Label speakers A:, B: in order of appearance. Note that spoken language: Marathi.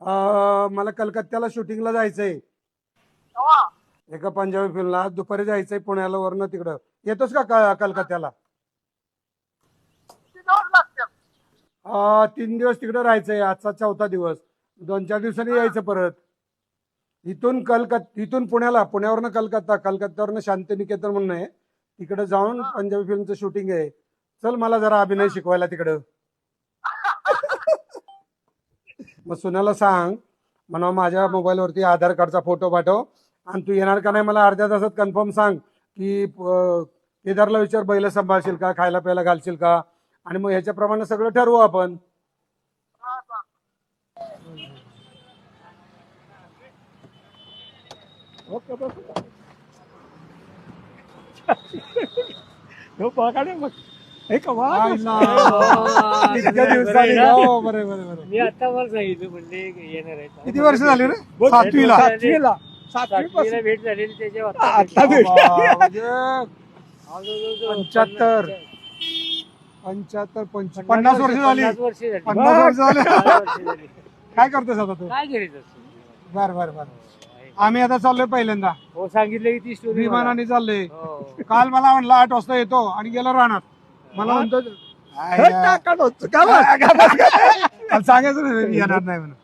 A: मला कलकत्त्याला शूटिंगला जायचंय,
B: तेव्हा
A: एका पंजाबी फिल्मला. दुपारी जायचंय पुण्याला, वरनं तिकडं. येतोस का कलकत्त्याला?
B: किती दिवस लागतील?
A: 3 दिवस तिकडे राहायचंय, आजचा 4था दिवस. 2-4 दिवसांनी यायचं परत. इथून पुण्यावरनं कलकत्त्यावरनं शांतिनिकेतन म्हणून आहे, तिकडे जाऊन पंजाबी फिल्मचं शूटिंग आहे. चल मला जरा अभिनय शिकवायला तिकडं. मग सुनाला सांग म्हणा माझ्या मोबाईलवरती आधार कार्डचा फोटो पाठव, आणि तू येणार का नाही मला अर्ध्या तासात कन्फर्म सांग. की केदारला विचार बैल सांभाळशील का, खायला प्यायला घालशील का, आणि मग ह्याच्याप्रमाणे सगळं ठरवू आपण.
B: हा, हा.
C: ओके बस. हो बघा ना मग. हे कमाल.
A: इतक्या दिवसांनी. हो, बरं बरं बरं.
D: मी आता वर सांगितलं म्हणजे येणार आहे.
A: किती वर्ष झाली रे?
C: बोल.
A: 7वीला.
C: सातवीला
D: सातवीला भेट झालेली त्याच्या
C: आता भेट.
A: म्हणजे 75 50 वर्ष झाली.
D: 50 वर्ष झाली.
A: 50 वर्ष झाली.
D: 50 वर्ष झाली.
A: काय करतोस आता तू?
D: काय करायचं?
A: बरं बरं बरं. आम्ही आता चाललोय पहिल्यांदा
D: हो सांगितलं की ती स्टोरी
A: विमानाने चाललोय.
D: हो.
A: काल मला म्हणलं 8 वाजता येतो आणि गेलो राहणार. मला म्हणतो
C: हे टाका नव्हतं. काय बस.
A: काल सांगायचं नाही येणार नाही म्हणून.